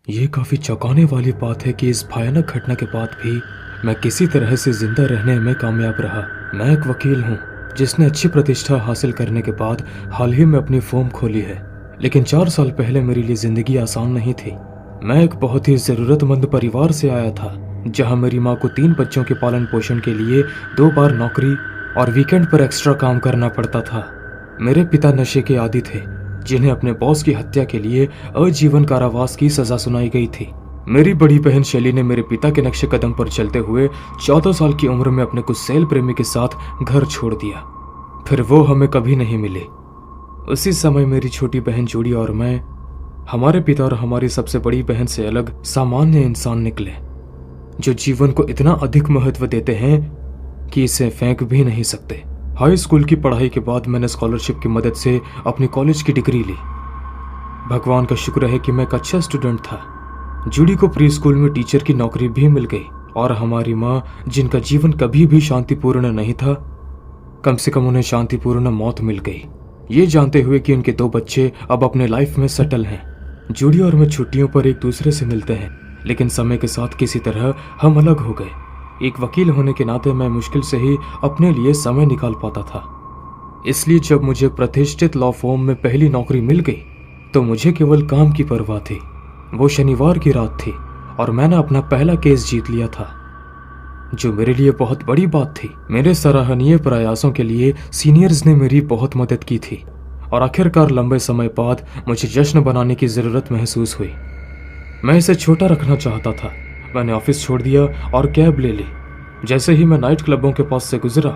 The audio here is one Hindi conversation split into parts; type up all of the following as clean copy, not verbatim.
ये काफी चौंकाने वाली बात है कि इस भयानक घटना के बाद भी मैं किसी तरह से जिंदा रहने में कामयाब रहा। मैं एक वकील हूँ जिसने अच्छी प्रतिष्ठा हासिल करने के बाद हाल ही में अपनी फर्म खोली है, लेकिन 4 साल पहले मेरे लिए जिंदगी आसान नहीं थी। मैं एक बहुत ही जरूरतमंद परिवार से आया था, जहाँ मेरी माँ को 3 बच्चों के पालन पोषण के लिए 2 बार नौकरी और वीकेंड पर एक्स्ट्रा काम करना पड़ता था। मेरे पिता नशे के आदी थे, जिन्हें अपने बॉस की हत्या के लिए आजीवन कारावास की सजा सुनाई गई थी। मेरी बड़ी बहन शैली ने मेरे पिता के नक्शे कदम पर चलते हुए 14 साल की उम्र में अपने कुसैल प्रेमी के साथ घर छोड़ दिया। फिर वो हमें कभी नहीं मिले। उसी समय मेरी छोटी बहन जूड़ी और मैं हमारे पिता और हमारी सबसे बड़ी बहन से अलग सामान्य इंसान निकले, जो जीवन को इतना अधिक महत्व देते हैं कि इसे फेंक भी नहीं सकते। हाई स्कूल की पढ़ाई के बाद मैंने स्कॉलरशिप की मदद से अपनी कॉलेज की डिग्री ली। भगवान का शुक्र है कि मैं एक अच्छा स्टूडेंट था। जूडी को प्री स्कूल में टीचर की नौकरी भी मिल गई और हमारी माँ, जिनका जीवन कभी भी शांतिपूर्ण नहीं था, कम से कम उन्हें शांतिपूर्ण मौत मिल गई, ये जानते हुए कि उनके 2 बच्चे अब अपने लाइफ में सेटल हैं। जूडी और मैं छुट्टियों पर एक दूसरे से मिलते हैं, लेकिन समय के साथ किसी तरह हम अलग हो गए। एक वकील होने के नाते मैं मुश्किल से ही अपने लिए समय निकाल पाता था, इसलिए जब मुझे प्रतिष्ठित लॉ फर्म में पहली नौकरी मिल गई तो मुझे केवल काम की परवाह थी। वो शनिवार की रात थी और मैंने अपना पहला केस जीत लिया था, जो मेरे लिए बहुत बड़ी बात थी। मेरे सराहनीय प्रयासों के लिए सीनियर्स ने मेरी बहुत मदद की थी और आखिरकार लंबे समय बाद मुझे जश्न बनाने की जरूरत महसूस हुई। मैं इसे छोटा रखना चाहता था। मैंने ऑफिस छोड़ दिया और कैब ले ली। जैसे ही मैं नाइट क्लबों के पास से गुजरा,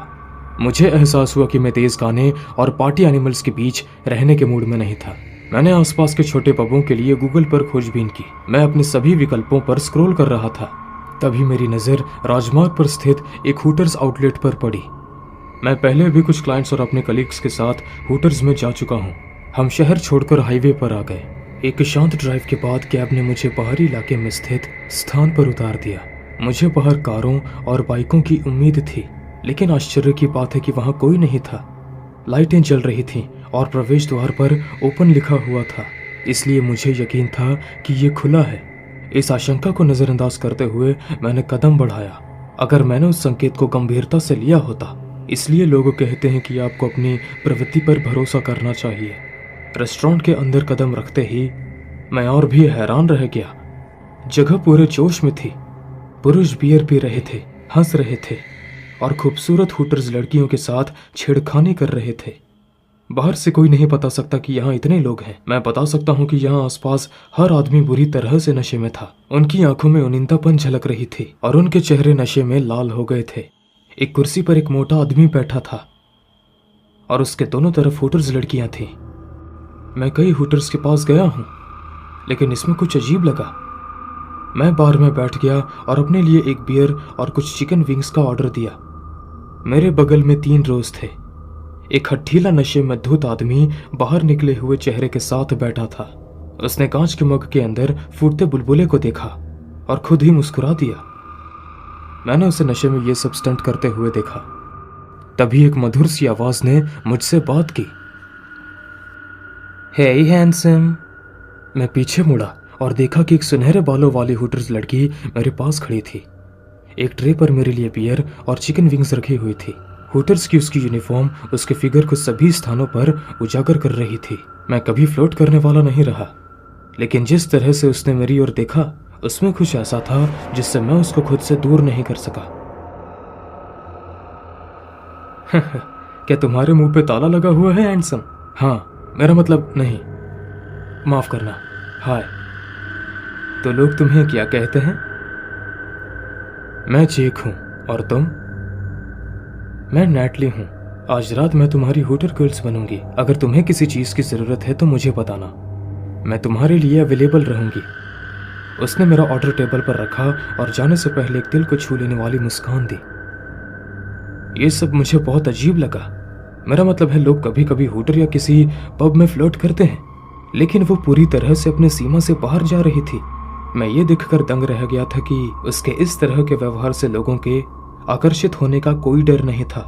मुझे एहसास हुआ कि मैं तेज गाने और पार्टी एनिमल्स के बीच रहने के मूड में नहीं था। मैंने आसपास के छोटे पबों के लिए गूगल पर खोजबीन की। मैं अपने सभी विकल्पों पर स्क्रॉल कर रहा था, तभी मेरी नज़र राजमार्ग पर स्थित एक हुटर्स आउटलेट पर पड़ी। मैं पहले भी कुछ क्लाइंट्स और अपने कलीग्स के साथ हुटर्स में जा चुका हूँ। हम शहर छोड़कर हाईवे पर आ गए। एक शांत ड्राइव के बाद कैब ने मुझे बाहरी इलाके में स्थित स्थान पर उतार दिया। मुझे बाहर कारों और बाइकों की उम्मीद थी, लेकिन आश्चर्य की बात है कि वहां कोई नहीं था। लाइटें जल रही थीं और प्रवेश द्वार पर ओपन लिखा हुआ था, इसलिए मुझे यकीन था कि ये खुला है। इस आशंका को नजरअंदाज करते हुए मैंने कदम बढ़ाया। अगर मैंने उस संकेत को गंभीरता से लिया होता, इसलिए लोग कहते हैं कि आपको अपनी प्रवृत्ति पर भरोसा करना चाहिए। रेस्टोरेंट के अंदर कदम रखते ही मैं और भी हैरान रह गया। जगह पूरे जोश में थी। पुरुष बियर पी रहे थे, हंस रहे थे और खूबसूरत हुटर्स लड़कियों के साथ छेड़खानी कर रहे थे। बाहर से कोई नहीं बता सकता कि यहाँ इतने लोग हैं। मैं बता सकता हूँ कि यहाँ आसपास हर आदमी बुरी तरह से नशे में था। उनकी आंखों में उनिंदापन झलक रही थी और उनके चेहरे नशे में लाल हो गए थे। एक कुर्सी पर एक मोटा आदमी बैठा था और उसके दोनों तरफ हुटर्स लड़कियां थीं। मैं कई हुटर्स के पास गया हूँ, लेकिन इसमें कुछ अजीब लगा। मैं बार में बैठ गया और अपने लिए एक बियर और कुछ चिकन विंग्स का ऑर्डर दिया। मेरे बगल में 3 रोज थे। एक हठीला नशे में धुत आदमी बाहर निकले हुए चेहरे के साथ बैठा था। उसने कांच के मग के अंदर फूटते बुलबुले को देखा और खुद ही मुस्कुरा दिया। मैंने उसे नशे में ये सब स्टंट करते हुए देखा। तभी एक मधुर सी आवाज ने मुझसे बात की, हे हैंडसम। मैं पीछे मुड़ा और देखा कि एक सुनहरे बालों वाली हुटर्स लड़की मेरे पास खड़ी थी। एक ट्रे पर मेरे लिए बियर और चिकन विंग्स रखी हुई थी। हुटर्स की उसकी यूनिफॉर्म उसके फिगर को सभी स्थानों पर उजागर कर रही थी। मैं कभी फ्लोट करने वाला नहीं रहा, लेकिन जिस तरह से उसने मेरी ओर देखा, उसमें कुछ ऐसा था जिससे मैं उसको खुद से दूर नहीं कर सका। क्या तुम्हारे मुंह पे ताला लगा हुआ है हैंडसम? हाँ, मेरा मतलब नहीं, माफ करना, हाय। तो लोग तुम्हें क्या कहते हैं? मैं जेक हूं और तुम? मैं नैटली हूं। आज रात मैं तुम्हारी हुटर गर्ल्स बनूंगी। अगर तुम्हें किसी चीज की जरूरत है तो मुझे बताना, मैं तुम्हारे लिए अवेलेबल रहूंगी। उसने मेरा ऑर्डर टेबल पर रखा और जाने से पहले एक दिल को छू लेने वाली मुस्कान दी। ये सब मुझे बहुत अजीब लगा। मेरा मतलब है, लोग कभी कभी हुटर या किसी पब में फ्लर्ट करते हैं, लेकिन वो पूरी तरह से अपने सीमा से बाहर जा रही थी। मैं ये देखकर दंग रह गया था कि उसके इस तरह के व्यवहार से लोगों के आकर्षित होने का कोई डर नहीं था।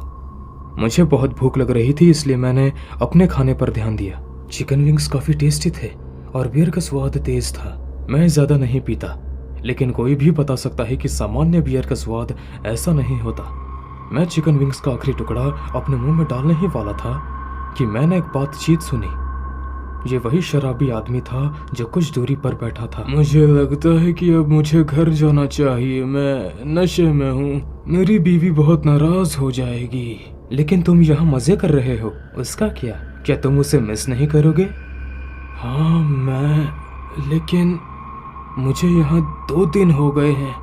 मुझे बहुत भूख लग रही थी, इसलिए मैंने अपने खाने पर ध्यान दिया। चिकन विंग्स काफी टेस्टी थे और बियर का स्वाद तेज था। मैं ज़्यादा नहीं पीता, लेकिन कोई भी बता सकता है कि सामान्य बियर का स्वाद ऐसा नहीं होता। मैं चिकन विंग्स का आखिरी टुकड़ा अपने मुंह में डालने ही वाला था कि मैंने एक बातचीत सुनी। ये वही शराबी आदमी था जो कुछ दूरी पर बैठा था। मुझे लगता है कि अब मुझे घर जाना चाहिए, मैं नशे में हूँ, मेरी बीवी बहुत नाराज हो जाएगी। लेकिन तुम यहाँ मजे कर रहे हो, उसका क्या तुम उसे मिस नहीं करोगे? हाँ लेकिन मुझे यहाँ 2 दिन हो गए हैं।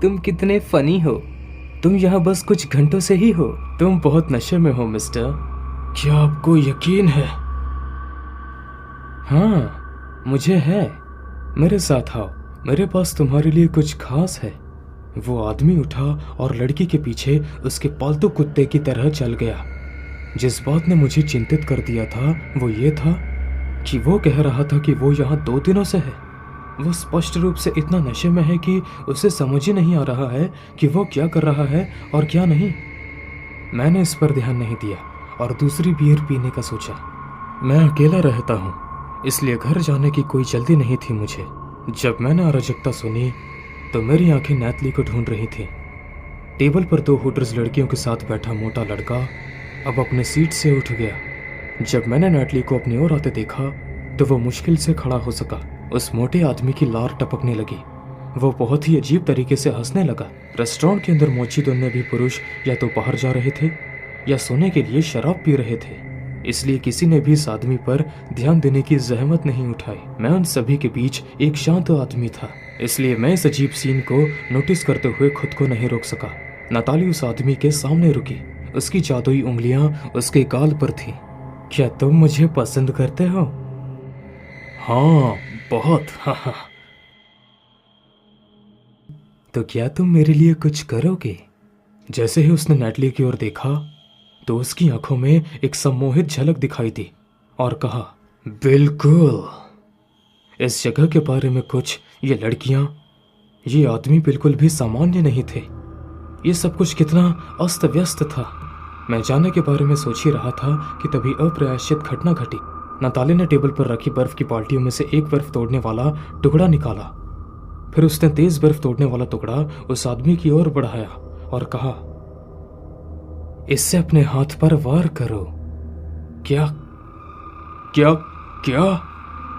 तुम कितने फनी हो, तुम यहाँ बस कुछ घंटों से ही हो। तुम बहुत नशे में हो मिस्टर, क्या आपको यकीन है? हाँ मुझे है, मेरे साथ आओ, मेरे पास तुम्हारे लिए कुछ खास है। वो आदमी उठा और लड़की के पीछे उसके पालतू कुत्ते की तरह चल गया। जिस बात ने मुझे चिंतित कर दिया था वो ये था कि वो कह रहा था कि वो यहाँ 2 दिनों से है। वो स्पष्ट रूप से इतना नशे में है कि उसे समझ ही नहीं आ रहा है कि वो क्या कर रहा है और क्या नहीं। मैंने इस पर ध्यान नहीं दिया और दूसरी बियर पीने का सोचा। मैं अकेला रहता हूँ, इसलिए घर जाने की कोई जल्दी नहीं थी मुझे। जब मैंने अराजकता सुनी तो मेरी आंखें नैतली को ढूंढ रही थी। टेबल पर 2 हुटर्स लड़कियों के साथ बैठा मोटा लड़का अब अपने सीट से उठ गया। जब मैंने नैतली को अपनी ओर आते देखा तो वो मुश्किल से खड़ा हो सका। उस मोटे आदमी की लार टपकने लगी। वो बहुत ही अजीब तरीके से हंसने लगा। रेस्टोरेंट के अंदर मौजूद अन्य भी पुरुष या तो बाहर जा रहे थे या सोने के लिए शराब पी रहे थे, इसलिए किसी ने भी इस आदमी पर ध्यान देने की जहमत नहीं उठाई। मैं उन सभी के बीच एक शांत आदमी था, इसलिए मैं इस अजीब सीन को नोटिस करते हुए खुद को नहीं रोक सका। नताली उस आदमी के सामने रुकी, उसकी जादुई उंगलियां उसके गाल पर थीं। क्या तुम मुझे पसंद करते हो? हाँ बहुत। हाँ। तो क्या तुम मेरे लिए कुछ करोगे? जैसे ही उसने नैटली की ओर देखा तो उसकी आंखों में एक सम्मोहित झलक दिखाई दी और कहा, बिल्कुल। इस जगह के बारे में कुछ, ये लड़कियां, ये आदमी बिल्कुल भी सामान्य नहीं थे। ये सब कुछ कितना अस्त व्यस्त था। मैं जाने के बारे में सोच ही रहा था कि तभी अप्रत्याशित घटना घटी। नताली ने टेबल पर रखी बर्फ की बाल्टियों में से एक बर्फ तोड़ने वाला टुकड़ा निकाला। फिर उसने तेज बर्फ तोड़ने वाला टुकड़ा उस आदमी की ओर बढ़ाया और कहा, इससे अपने हाथ पर वार करो। क्या क्या क्या?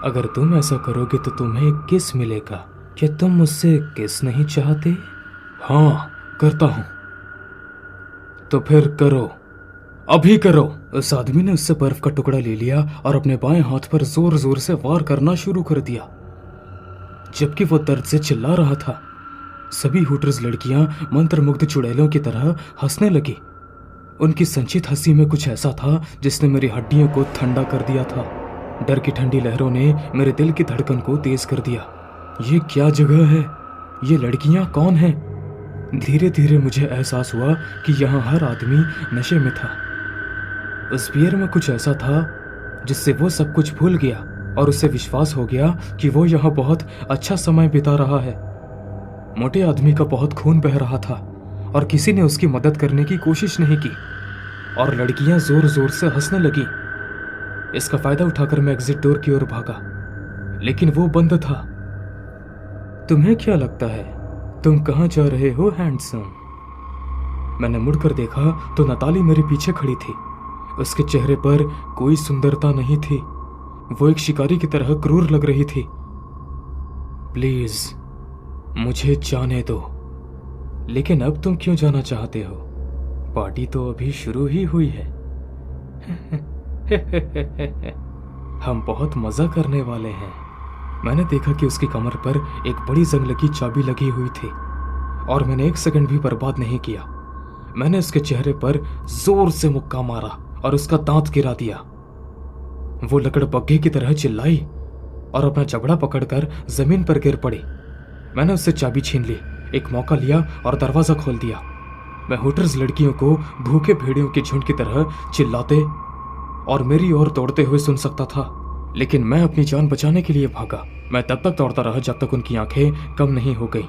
अगर तुम ऐसा करोगे तो तुम्हें एक किस मिलेगा। क्या तुम मुझसे किस नहीं चाहते? हाँ करता हूं। तो फिर करो, अभी करो। उस आदमी ने उससे बर्फ का टुकड़ा ले लिया और अपने बाएं हाथ पर जोर जोर से वार करना शुरू कर दिया। जबकि वो दर्द से चिल्ला रहा था, सभी हुटर्स लड़कियां मंत्रमुग्ध चुड़ैलों की तरह हंसने लगी। उनकी संचित हंसी में कुछ ऐसा था जिसने मेरी हड्डियों को ठंडा कर दिया था। डर की ठंडी लहरों ने मेरे दिल की धड़कन को तेज कर दिया। ये क्या जगह है? ये लड़कियां कौन हैं? धीरे धीरे मुझे एहसास हुआ कि यहाँ हर आदमी नशे में था। उस बियर में कुछ ऐसा था जिससे वो सब कुछ भूल गया और उसे विश्वास हो गया कि वो यहाँ बहुत अच्छा समय बिता रहा है। मोटे आदमी का बहुत खून बह रहा था और किसी ने उसकी मदद करने की कोशिश नहीं की और लड़कियां जोर जोर से हंसने लगी। इसका फायदा उठाकर मैं एग्जिट डोर की ओर भागा, लेकिन वो बंद था। तुम्हें क्या लगता है तुम कहां जा रहे हो हैंडसम? मैंने मुड़कर देखा तो नताली मेरे पीछे खड़ी थी। उसके चेहरे पर कोई सुंदरता नहीं थी, वो एक शिकारी की तरह क्रूर लग रही थी। प्लीज मुझे जाने दो। लेकिन अब तुम क्यों जाना चाहते हो? पार्टी तो अभी शुरू ही हुई है। हम बहुत मजा करने वाले हैं। मैंने देखा कि उसकी कमर पर एक बड़ी जंग लगी चाबी लगी हुई थी और मैंने 1 सेकंड भी बर्बाद नहीं किया। मैंने उसके चेहरे पर जोर से मुक्का मारा और उसका दांत गिरा दिया। वो लकड़बग्घे की तरह चिल्लाई और अपना जबड़ा पकड़कर जमीन पर गिर पड़ी। मैंने उससे चाबी छीन ली, एक मौका लिया और दरवाजा खोल दिया। मैं हुटर्स लड़कियों को भूखे भेड़ियों के झुंड की तरह चिल्लाते और मेरी ओर दौड़ते हुए सुन सकता था, लेकिन मैं अपनी जान बचाने के लिए भागा। मैं तब तक दौड़ता रहा जब तक उनकी आंखें कम नहीं हो गई।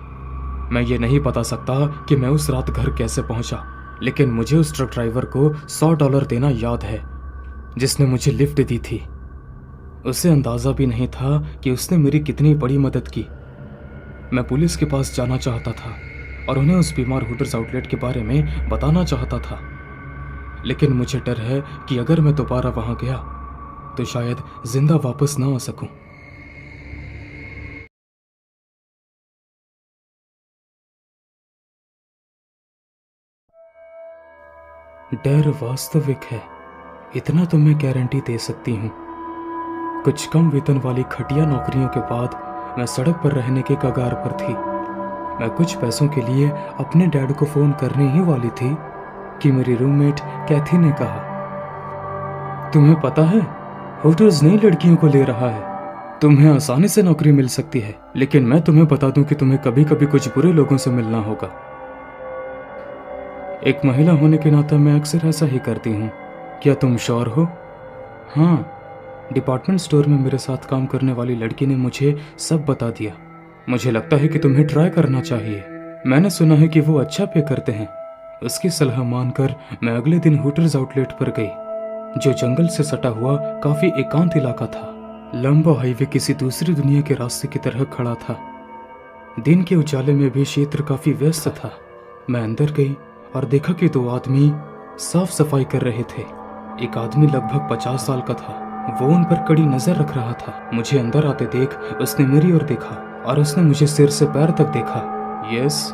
मैं ये नहीं बता सकता कि मैं उस रात घर कैसे पहुंचा, लेकिन मुझे उस ट्रक ड्राइवर को $100 देना याद है जिसने मुझे लिफ्ट दी थी। उसे अंदाज़ा भी नहीं था कि उसने मेरी कितनी बड़ी मदद की। मैं पुलिस के पास जाना चाहता था और उन्हें उस बीमार हुटर्स आउटलेट के बारे में बताना चाहता था, लेकिन मुझे डर है कि अगर मैं दोबारा वहां गया तो शायद जिंदा वापस ना आ सकूं। डर वास्तविक है, इतना तो मैं गारंटी दे सकती हूँ। कुछ कम वेतन वाली घटिया नौकरियों के बाद मैं सड़क पर रहने के कगार पर थी। मैं कुछ पैसों के लिए अपने डैड को फोन करने ही वाली थी कि मेरी रूममेट कैथी ने कहा, तुम्हें पता है होटल्स नई लड़कियों को ले रहा है, तुम्हें आसानी से नौकरी मिल सकती है, लेकिन मैं तुम्हें बता दूं कि तुम्हें कभी कभी कुछ बुरे लोगों से मिलना होगा। एक महिला होने के नाते मैं अक्सर ऐसा ही करती हूँ। क्या तुम श्योर हो? हाँ, डिपार्टमेंट स्टोर में मेरे साथ काम करने वाली लड़की ने मुझे सब बता दिया। मुझे लगता है कि तुम्हें ट्राई करना चाहिए। मैंने सुना है कि वो अच्छा पे करते हैं। उसकी सलाह मानकर मैं अगले दिन हुटर्स आउटलेट पर गई, जो जंगल से सटा हुआ काफी एकांत इलाका था। लंबा हाईवे किसी दूसरी दुनिया के रास्ते की तरह खड़ा था। दिन के उजाले में भी क्षेत्र काफी व्यस्त था। मैं अंदर गई और देखा कि दो आदमी साफ सफाई कर रहे थे। एक आदमी लगभग 50 साल का था। वो उन पर कड़ी नजर रख रहा था। मुझे अंदर आते देख उसने मेरी ओर देखा और उसने मुझे सिर से पैर तक देखा। यस,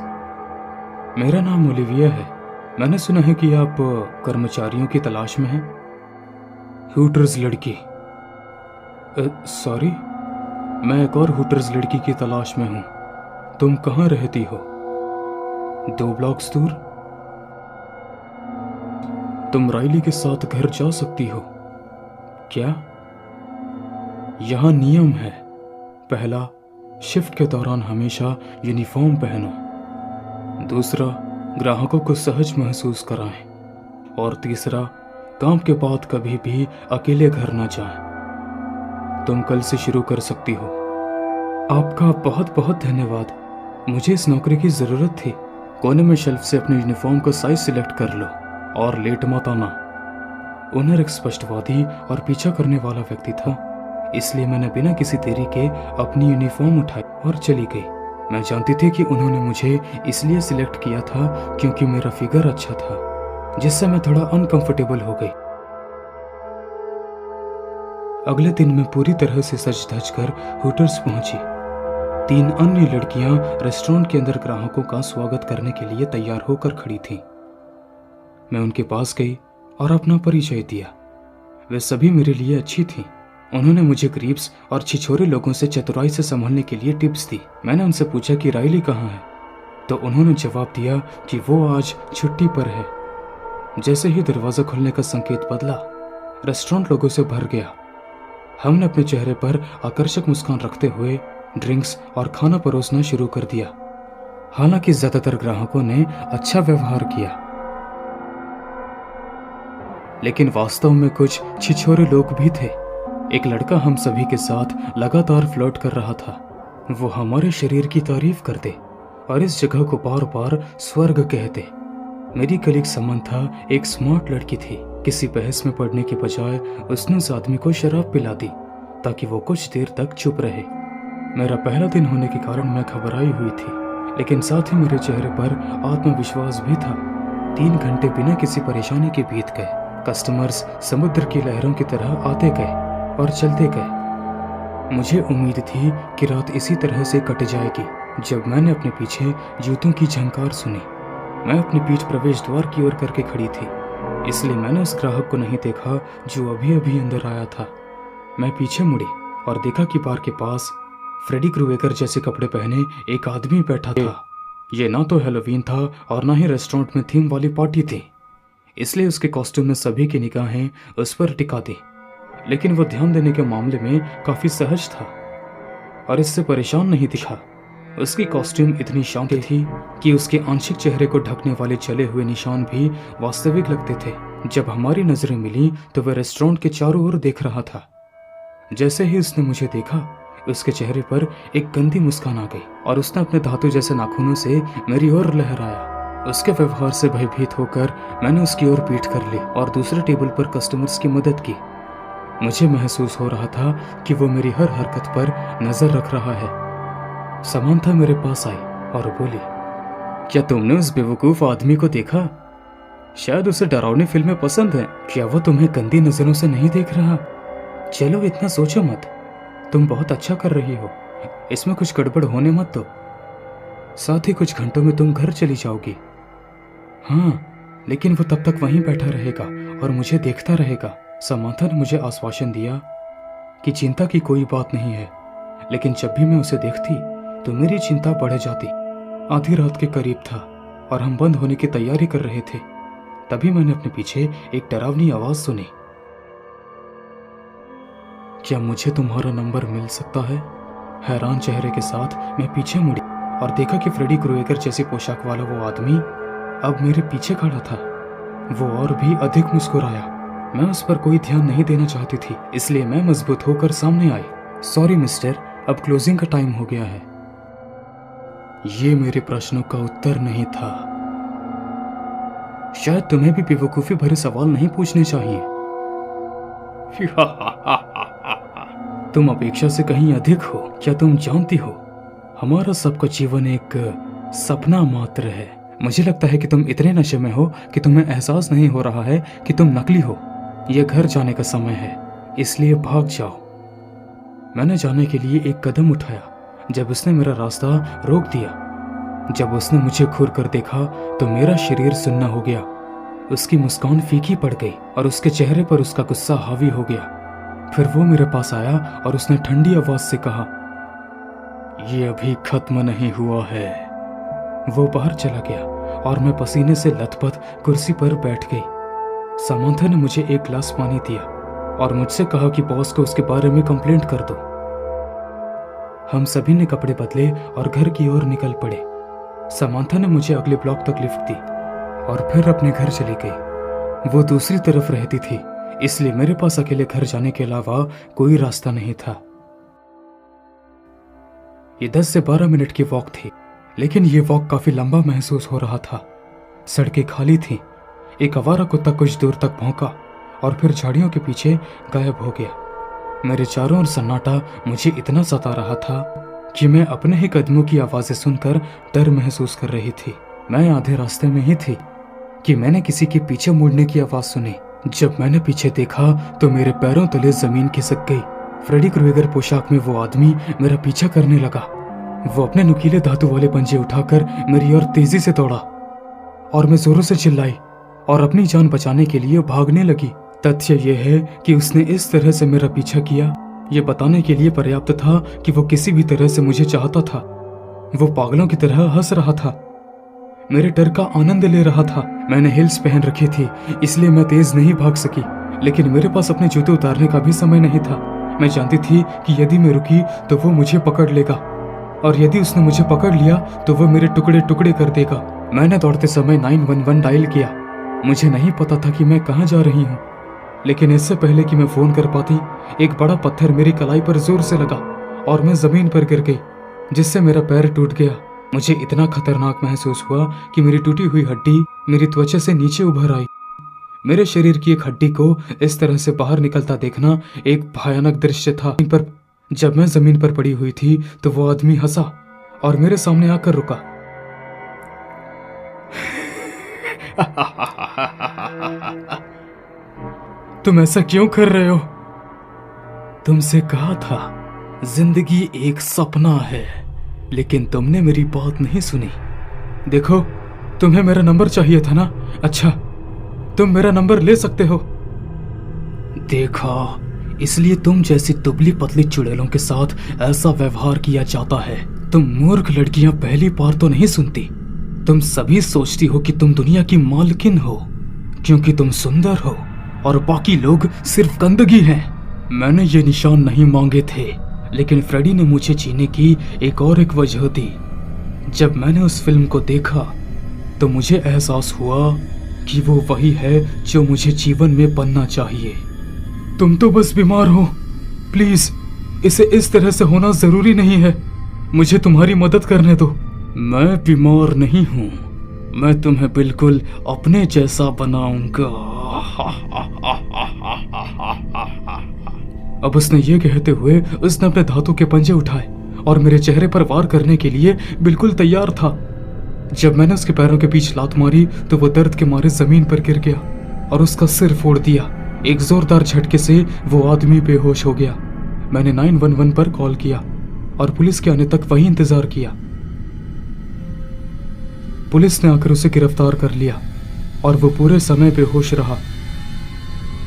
मेरा नाम ओलिविया है। मैंने सुना है कि आप कर्मचारियों की तलाश में हैं। हुटर्स लड़की। सॉरी, मैं एक और हुटर्स लड़की की तलाश में हूं। तुम कहाँ रहती हो? 2 ब्लॉक्स दूर। तुम राइली के साथ घर जा सकती हो क्या? यहां नियम है। पहला, शिफ्ट के दौरान हमेशा यूनिफॉर्म पहनो। दूसरा, ग्राहकों को सहज महसूस कराएं। और तीसरा, काम के बाद कभी भी अकेले घर ना जाएं। तुम कल से शुरू कर सकती हो। आपका बहुत बहुत धन्यवाद। मुझे इस नौकरी की जरूरत थी। कोने में शेल्फ से अपने यूनिफॉर्म का साइज सिलेक्ट कर लो और लेट मत आना। ओनर एक स्पष्टवादी और पीछा करने वाला व्यक्ति था, इसलिए मैंने बिना किसी देरी के अपनी यूनिफॉर्म उठाई और चली गई। मैं जानती थी कि उन्होंने मुझे इसलिए सिलेक्ट किया था क्योंकि मेरा फिगर अच्छा था, जिससे मैं थोड़ा अनकंफर्टेबल हो गई। अगले दिन मैं पूरी तरह से सज धज कर होटल्स पहुंची। 3 अन्य लड़कियां रेस्टोरेंट के अंदर ग्राहकों का स्वागत करने के लिए तैयार होकर खड़ी थीं। मैं उनके पास गई और अपना परिचय दिया। वे सभी मेरे लिए अच्छी थीं। उन्होंने मुझे गरीब्स और छिछोरे लोगों से चतुराई से संभलने के लिए टिप्स दी। मैंने उनसे पूछा कि राइली कहाँ है, तो उन्होंने जवाब दिया कि वो आज छुट्टी पर है। जैसे ही दरवाजा खुलने का संकेत बदला, रेस्टोरेंट लोगों से भर गया। हमने अपने चेहरे पर आकर्षक मुस्कान रखते हुए ड्रिंक्स और खाना परोसना शुरू कर दिया। हालांकि ज्यादातर ग्राहकों ने अच्छा व्यवहार किया, लेकिन वास्तव में कुछ छिछोरे लोग भी थे। एक लड़का हम सभी के साथ लगातार फ्लर्ट कर रहा था। वो हमारे शरीर की तारीफ करते और इस जगह को बार बार स्वर्ग कहते। मेरी कलीग समंथा एक स्मार्ट लड़की थी। किसी बहस में पड़ने के बजाय उसने उस आदमी को शराब पिला दी ताकि वो कुछ देर तक चुप रहे। मेरा पहला दिन होने के कारण मैं घबराई हुई थी, लेकिन साथ ही मेरे चेहरे पर आत्मविश्वास भी था। 3 घंटे बिना किसी परेशानी के बीत गए। कस्टमर्स समुद्र की लहरों की तरह आते गए और चलते गए। मुझे उम्मीद थी कि रात इसी तरह से कट जाएगी जब मैंने अपने पीछे जूतों की झंकार सुनी। मैं अपनी पीठ प्रवेश द्वार की ओर करके खड़ी थी, इसलिए मैंने उस ग्राहक को नहीं देखा जो अभी अभी अंदर आया था। मैं पीछे मुड़ी और देखा कि बार के पास फ्रेडी क्रूवेकर जैसे कपड़े पहने एक आदमी बैठा था। ये ना तो हैलोवीन था और ना ही रेस्टोरेंट में थीम वाली पार्टी थी, इसलिए उसके कॉस्ट्यूम में सभी की निगाहें उस पर टिका दी। लेकिन वो ध्यान देने के मामले में काफी सहज था और इससे परेशान नहीं दिखा। उसकी कॉस्ट्यूम इतनी शांत थी कि उसके आंशिक चेहरे को ढकने वाले चले हुए निशान भी वास्तविक लगते थे। जब हमारी नजरें मिली तो वह रेस्टोरेंट के चारों ओर देख रहा था। जैसे ही उसने मुझे देखा, उसके चेहरे पर एक गंदी मुस्कान आ गई और उसने अपने धातु जैसे नाखूनों से मेरी ओर लहराया। उसके व्यवहार से भयभीत होकर मैंने उसकी ओर पीठ कर ली और दूसरे टेबल पर कस्टमर्स की मदद की। मुझे महसूस हो रहा था कि वो मेरी हर हरकत पर नजर रख रहा है। समांथा मेरे पास आई और बोली, क्या तुमने उस बेवकूफ आदमी को देखा? शायद उसे डरावनी फिल्में पसंद हैं। क्या वो तुम्हें गंदी नजरों से नहीं देख रहा? चलो इतना सोचो मत, तुम बहुत अच्छा कर रही हो, इसमें कुछ गड़बड़ होने मत दो। साथ ही कुछ घंटों में तुम घर चली जाओगी। हाँ, लेकिन वो तब तक वहीं बैठा रहेगा और मुझे देखता रहेगा। समांथा ने मुझे आश्वासन दिया कि चिंता की कोई बात नहीं है, लेकिन जब भी मैं उसे देखती तो मेरी चिंता बढ़ जाती। आधी रात के करीब था और हम बंद होने की तैयारी कर रहे थे। तभी मैंने अपने पीछे एक डरावनी आवाज सुनी। क्या मुझे तुम्हारा नंबर मिल सकता है? हैरान चेहरे के साथ मैं पीछे मुड़ी और देखा कि फ्रेडी क्रूएगर जैसी पोशाक वाला वो आदमी अब मेरे पीछे खड़ा था। वो और भी अधिक मुस्कुराया। मैं उस पर कोई ध्यान नहीं देना चाहती थी, इसलिए मैं मजबूत होकर सामने आई। सॉरी मिस्टर, अब क्लोजिंग का टाइम हो गया है। ये मेरे प्रश्नों का उत्तर नहीं था। शायद तुम्हें भी बेवकूफी भरे सवाल नहीं पूछने चाहिए। तुम अपेक्षा से कहीं अधिक हो। क्या तुम जानती हो, हमारा सबका जीवन एक सपना मात्र है। मुझे लगता है कि तुम इतने नशे में हो कि तुम्हें एहसास नहीं हो रहा है कि तुम नकली हो। यह घर जाने का समय है, इसलिए भाग जाओ। मैंने जाने के लिए एक कदम उठाया जब उसने मेरा रास्ता रोक दिया। जब उसने मुझे घूर कर देखा तो मेरा शरीर सुन्ना हो गया। उसकी मुस्कान फीकी पड़ गई और उसके चेहरे पर उसका गुस्सा हावी हो गया। फिर वो मेरे पास आया और उसने ठंडी आवाज से कहा, ये अभी खत्म नहीं हुआ है। वो बाहर चला गया और मैं पसीने से लथपथ कुर्सी पर बैठ गई। समांथा ने मुझे एक गिलास पानी दिया और मुझसे कहा कि बॉस को उसके बारे में कंप्लेंट कर दो। हम सभी ने कपड़े बदले और घर की ओर निकल पड़े। समांथा ने मुझे अगले ब्लॉक तक लिफ्ट दी और फिर अपने घर चली गई। वो दूसरी तरफ रहती थी, इसलिए मेरे पास अकेले घर जाने के अलावा कोई रास्ता नहीं था। ये 10 से 12 मिनट की वॉक थी, लेकिन ये वॉक काफी लंबा महसूस हो रहा था। सड़कें खाली थीं। एक आवारा कुत्ता कुछ दूर तक भौंका और फिर झाड़ियों के पीछे गायब हो गया। मेरे चारों ओर सन्नाटा मुझे इतना सता रहा था कि मैं अपने ही कदमों की आवाजें सुनकर डर महसूस कर रही थी। मैं आधे रास्ते में ही थी कि मैंने किसी के पीछे मुड़ने की आवाज सुनी। जब मैंने पीछे देखा तो मेरे पैरों तले जमीन खिसक गई। फ्रेडी क्रूएगर पोशाक में वो आदमी मेरा पीछा करने लगा। वो अपने नुकीले धातु वाले पंजे उठाकर मेरी ओर तेजी से दौड़ा और मैं जोरों से चिल्लाई और अपनी जान बचाने के लिए भागने लगी। तथ्य यह है कि उसने इस तरह से मेरा पीछा किया, यह बताने के लिए पर्याप्त था कि वो किसी भी तरह से मुझे चाहता था। वो पागलों की तरह हंस रहा था, मेरे डर का आनंद ले रहा था। मैंने हिल्स पहन रखी थी, इसलिए मैं तेज नहीं भाग सकी, लेकिन मेरे पास अपने जूते उतारने का भी समय नहीं था। मैं जानती थी कि यदि मैं रुकी तो वो मुझे पकड़ लेगा और यदि उसने मुझे पकड़ लिया तो वो मेरे टुकड़े टुकड़े कर देगा। मैंने दौड़ते समय 911 डायल किया। मुझे नहीं पता था कि मैं कहाँ जा रही हूँ, लेकिन इससे पहले कि मैं फोन कर पाती, एक बड़ा पत्थर मेरी कलाई पर जोर से लगा और मैं जमीन पर गिर गई, जिससे मेरा पैर टूट गया। मुझे इतना खतरनाक महसूस हुआ कि मेरी टूटी हुई हड्डी मेरी त्वचा से नीचे उभर आई। मेरे शरीर की एक हड्डी को इस तरह से बाहर निकलता देखना एक भयानक दृश्य था। पर जब मैं जमीन पर पड़ी हुई थी तो वो आदमी हंसा और मेरे सामने आकर रुका। तुम ऐसा क्यों कर रहे हो? तुमसे कहा था जिंदगी एक सपना है, लेकिन तुमने मेरी बात नहीं सुनी। देखो, तुम्हें मेरा नंबर चाहिए था ना? अच्छा, तुम मेरा नंबर ले सकते हो। देखा, इसलिए तुम जैसी दुबली पतली चुड़ैलों के साथ ऐसा व्यवहार किया जाता है। तुम मूर्ख लड़कियां पहली बार तो नहीं सुनती। तुम सभी सोचती हो कि तुम दुनिया की मालकिन हो क्योंकि तुम सुंदर हो और बाकी लोग सिर्फ गंदगी हैं। मैंने ये निशान नहीं मांगे थे, लेकिन फ्रेडी ने मुझे जीने की एक वजह दी। जब मैंने उस फिल्म को देखा तो मुझे एहसास हुआ कि वो वही है जो मुझे जीवन में बनना चाहिए। तुम तो बस बीमार हो। प्लीज, इसे इस तरह से होना जरूरी नहीं है। मुझे तुम्हारी मदद करने दो। मैं बीमार नहीं हूँ, मैं तुम्हें बिल्कुल अपने जैसा बनाऊंगा। अब उसने ये कहते हुए उसने अपने धातु के पंजे उठाए और मेरे चेहरे पर वार करने के लिए बिल्कुल तैयार था। जब मैंने उसके पैरों के बीच लात मारी तो वो दर्द के मारे जमीन पर गिर गया और उसका सिर फोड़ दिया। एक जोरदार झटके से वो आदमी बेहोश हो गया। मैंने 911 पर कॉल किया और पुलिस के आने तक वहीं इंतजार किया। पुलिस ने आकर उसे गिरफ्तार कर लिया और वो पूरे समय बेहोश रहा।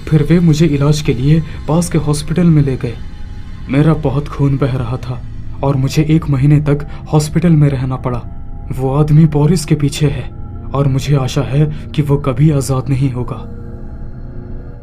फिर वे मुझे इलाज के लिए पास के हॉस्पिटल में ले गए। मेरा बहुत खून बह रहा था और मुझे 1 महीने तक हॉस्पिटल में रहना पड़ा। वो आदमी बोरिस के पीछे है और मुझे आशा है कि वो कभी आजाद नहीं होगा।